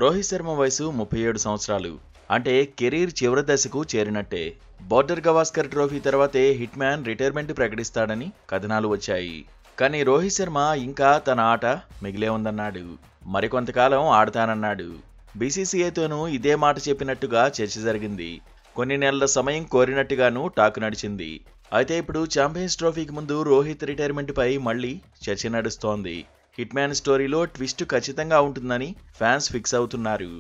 రోహిత్ శర్మ వయసు 37 సంవత్సరాలు. అంటే కెరీర్ చివరి దశకు చేరినట్టే. బోర్డర్ గవాస్కర్ ట్రోఫీ తర్వాతే హిట్ మ్యాన్ రిటైర్మెంట్ ప్రకటిస్తాడని కథనాలు వచ్చాయి. కానీ రోహిత్ శర్మ ఇంకా తన ఆట మిగిలే ఉందన్నాడు. మరికొంతకాలం ఆడతానన్నాడు. బీసీసీఐతోనూ ఇదే మాట చెప్పినట్టుగా చర్చ జరిగింది. కొన్ని నెలల సమయం కోరినట్టుగానూ టాక్ నడిచింది. అయితే ఇప్పుడు ఛాంపియన్స్ ట్రోఫీకి ముందు రోహిత్ రిటైర్మెంట్ పై మళ్లీ చర్చ నడుస్తోంది. హిట్ మ్యాన్ స్టోరీలో ట్విస్ట్ ఖచ్చితంగా ఉంటుందని ఫ్యాన్స్ ఫిక్స్ అవుతున్నారు.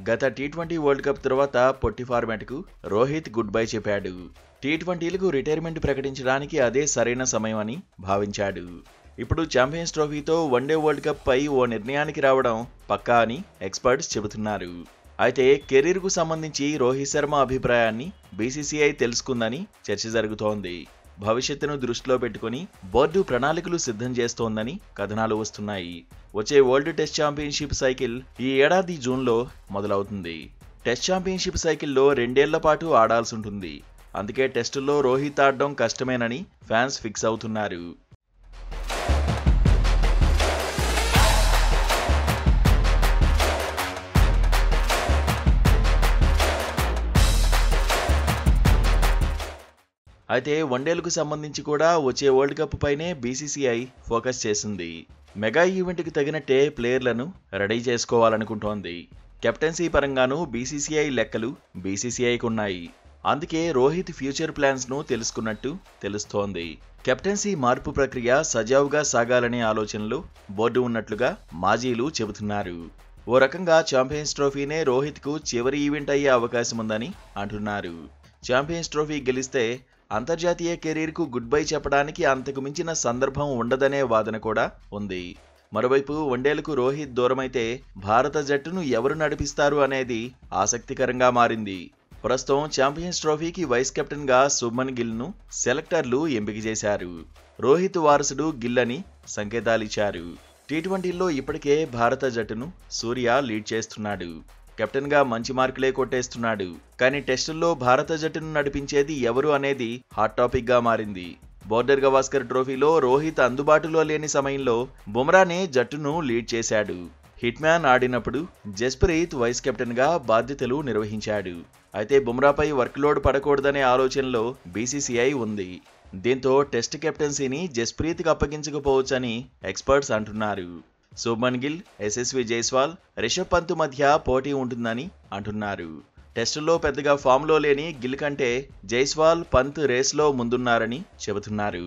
గత టీ20 వరల్డ్ కప్ తర్వాత పొట్టి ఫార్మాట్కు రోహిత్ గుడ్ బై చెప్పాడు. టీ20లకు రిటైర్మెంట్ ప్రకటించడానికి అదే సరైన సమయం అని భావించాడు. ఇప్పుడు ఛాంపియన్స్ ట్రోఫీతో వన్డే వరల్డ్ కప్ పై ఓ నిర్ణయానికి రావడం పక్కా అని ఎక్స్పర్ట్స్ చెబుతున్నారు. అయితే కెరీర్కు సంబంధించి రోహిత్ శర్మ అభిప్రాయాన్ని బీసీసీఐ తెలుసుకుందని చర్చ జరుగుతోంది. భవిష్యత్తును దృష్టిలో పెట్టుకుని బోర్డు ప్రణాళికలు సిద్ధం చేస్తోందని కథనాలు వస్తున్నాయి. వచ్చే వరల్డ్ టెస్ట్ ఛాంపియన్షిప్ సైకిల్ ఈ ఏడాది జూన్లో మొదలవుతుంది. టెస్ట్ ఛాంపియన్షిప్ సైకిల్లో 2 ఏళ్ల పాటు ఆడాల్సి ఉంటుంది. అందుకే టెస్టుల్లో రోహిత్ ఆడడం కష్టమేనని ఫ్యాన్స్ ఫిక్స్ అవుతున్నారు. అయితే వన్డేలకు సంబంధించి కూడా వచ్చే వరల్డ్ కప్ పైనే బీసీసీఐ ఫోకస్ చేసింది. మెగా ఈవెంట్కి తగినట్టే ప్లేయర్లను రెడీ చేసుకోవాలనుకుంటోంది. కెప్టెన్సీ పరంగానూ బీసీసీఐ లెక్కలు బీసీసీఐకి ఉన్నాయి. అందుకే రోహిత్ ఫ్యూచర్ ప్లాన్స్ను తెలుసుకున్నట్టు తెలుస్తోంది. కెప్టెన్సీ మార్పు ప్రక్రియ సజావుగా సాగాలనే ఆలోచనలు బోర్డు ఉన్నట్లుగా మాజీలు చెబుతున్నారు. ఓ రకంగా ఛాంపియన్స్ ట్రోఫీనే రోహిత్కు చివరి ఈవెంట్ అయ్యే అవకాశం ఉందని అంటున్నారు. ఛాంపియన్స్ ట్రోఫీ గెలిస్తే అంతర్జాతీయ కెరీర్కు గుడ్ బై చెప్పడానికి అంతకు మించిన సందర్భం ఉండదనే వాదన కూడా ఉంది. మరోవైపు వన్డేలకు రోహిత్ దూరమైతే భారత జట్టును ఎవరు నడిపిస్తారు అనేది ఆసక్తికరంగా మారింది. ప్రస్తుతం ఛాంపియన్స్ ట్రోఫీకి వైస్ కెప్టెన్గా శుభ్మన్ గిల్ను సెలెక్టర్లు ఎంపిక చేశారు. రోహిత్ వారసుడు గిల్ అని సంకేతాలిచ్చారు. టీ20లో ఇప్పటికే భారత జట్టును సూర్య లీడ్ చేస్తున్నాడు. కెప్టెన్గా మంచి మార్కులే కొట్టేస్తున్నాడు. కానీ టెస్టుల్లో భారత జట్టును నడిపించేది ఎవరు అనేది హాట్ టాపిక్గా మారింది. బోర్డర్ గవాస్కర్ ట్రోఫీలో రోహిత్ అందుబాటులో లేని సమయంలో బుమ్రానే జట్టును లీడ్ చేశాడు. హిట్ మ్యాన్ ఆడినప్పుడు జస్ప్రీత్ వైస్ కెప్టెన్గా బాధ్యతలు నిర్వహించాడు. అయితే బుమ్రాపై వర్క్లోడ్ పడకూడదనే ఆలోచనలో బీసీసీఐ ఉంది. దీంతో టెస్ట్ కెప్టెన్సీని జస్ప్రీత్కి అప్పగించకపోవచ్చని ఎక్స్పర్ట్స్ అంటున్నారు. శుభ్మన్ గిల్, యశస్వి జైస్వాల్, రిషబ్ పంత్ మధ్య పోటీ ఉంటుందని అంటున్నారు. టెస్టుల్లో పెద్దగా ఫామ్లో లేని గిల్ కంటే జైస్వాల్, పంత్ రేస్లో ముందున్నారని చెబుతున్నారు.